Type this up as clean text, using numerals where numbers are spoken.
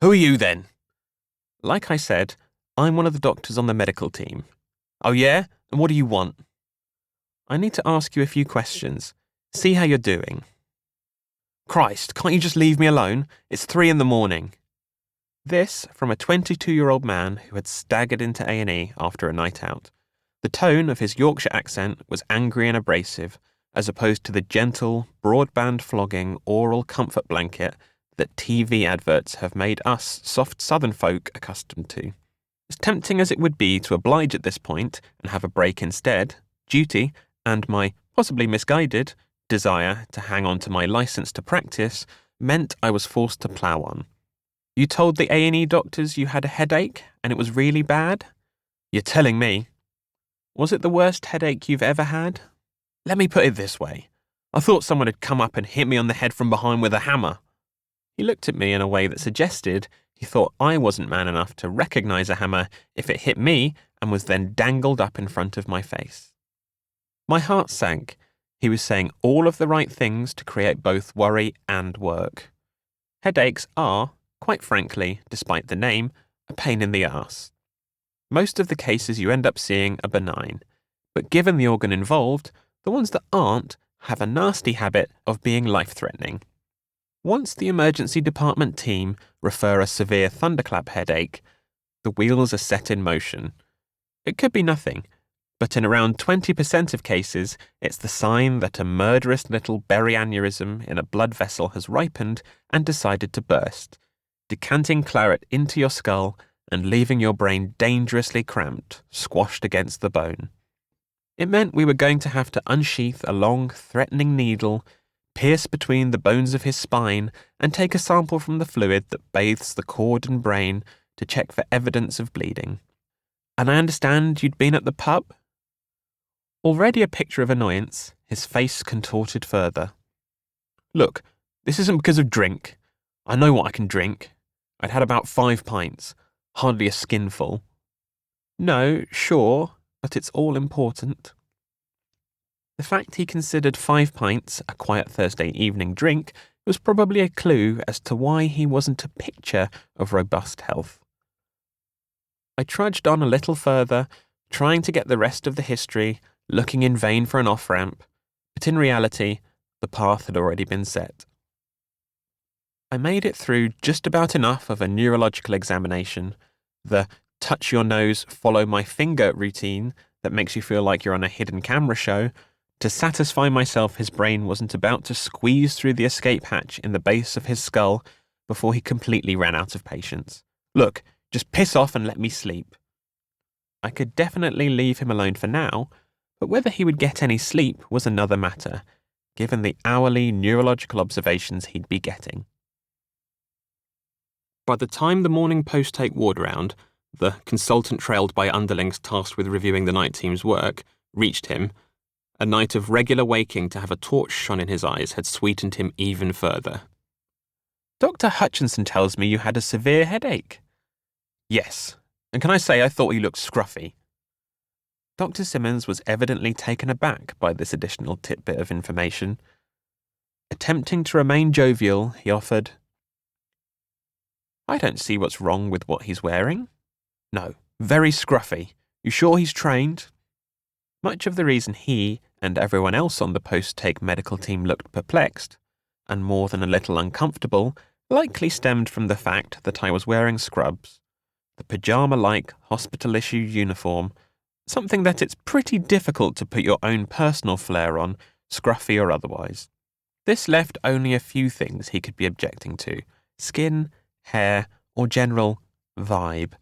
Who are you then? Like I said, I'm one of the doctors on the medical team. Oh yeah? And what do you want? I need to ask you a few questions. See how you're doing. Christ, can't you just leave me alone? It's 3 a.m. This from a 22-year-old man who had staggered into A&E after a night out. The tone of his Yorkshire accent was angry and abrasive, as opposed to the gentle, broadband-flogging oral comfort blanket that TV adverts have made us soft southern folk accustomed to. As tempting as it would be to oblige at this point and have a break instead, duty, and my possibly misguided desire to hang on to my license to practice meant I was forced to plough on. You told the A&E doctors you had a headache and it was really bad? You're telling me. Was it the worst headache you've ever had? Let me put it this way. I thought someone had come up and hit me on the head from behind with a hammer. He looked at me in a way that suggested he thought I wasn't man enough to recognize a hammer if it hit me and was then dangled up in front of my face. My heart sank. He was saying all of the right things to create both worry and work. Headaches are, quite frankly, despite the name, a pain in the arse. Most of the cases you end up seeing are benign, but given the organ involved, the ones that aren't have a nasty habit of being life-threatening. Once the emergency department team refer a severe thunderclap headache, the wheels are set in motion. It could be nothing, but in around 20% of cases, it's the sign that a murderous little berry aneurysm in a blood vessel has ripened and decided to burst, decanting claret into your skull and leaving your brain dangerously cramped, squashed against the bone. It meant we were going to have to unsheath a long, threatening needle, pierce between the bones of his spine, and take a sample from the fluid that bathes the cord and brain to check for evidence of bleeding. And I understand you'd been at the pub? Already a picture of annoyance, his face contorted further. Look, this isn't because of drink. I know what I can drink. I'd had about 5 pints, hardly a skinful. No, sure, but it's all important. The fact he considered 5 pints a quiet Thursday evening drink was probably a clue as to why he wasn't a picture of robust health. I trudged on a little further, trying to get the rest of the history, looking in vain for an off-ramp, but in reality, the path had already been set. I made it through just about enough of a neurological examination, the touch your nose, follow my finger routine that makes you feel like you're on a hidden camera show, to satisfy myself his brain wasn't about to squeeze through the escape hatch in the base of his skull before he completely ran out of patience. Look, just piss off and let me sleep. I could definitely leave him alone for now, but whether he would get any sleep was another matter, given the hourly neurological observations he'd be getting. By the time the morning post-take ward round, the consultant trailed by underlings tasked with reviewing the night team's work, reached him, a night of regular waking to have a torch shone in his eyes had sweetened him even further. Dr. Hutchinson tells me you had a severe headache. Yes, and can I say I thought you looked scruffy? Dr. Simmons was evidently taken aback by this additional tidbit of information. Attempting to remain jovial, he offered, I don't see what's wrong with what he's wearing. No, very scruffy. You sure he's trained? Much of the reason he and everyone else on the post-take medical team looked perplexed, and more than a little uncomfortable, likely stemmed from the fact that I was wearing scrubs, the pyjama-like hospital-issue uniform, something that it's pretty difficult to put your own personal flair on, scruffy or otherwise. This left only a few things he could be objecting to: skin, hair, or general vibe.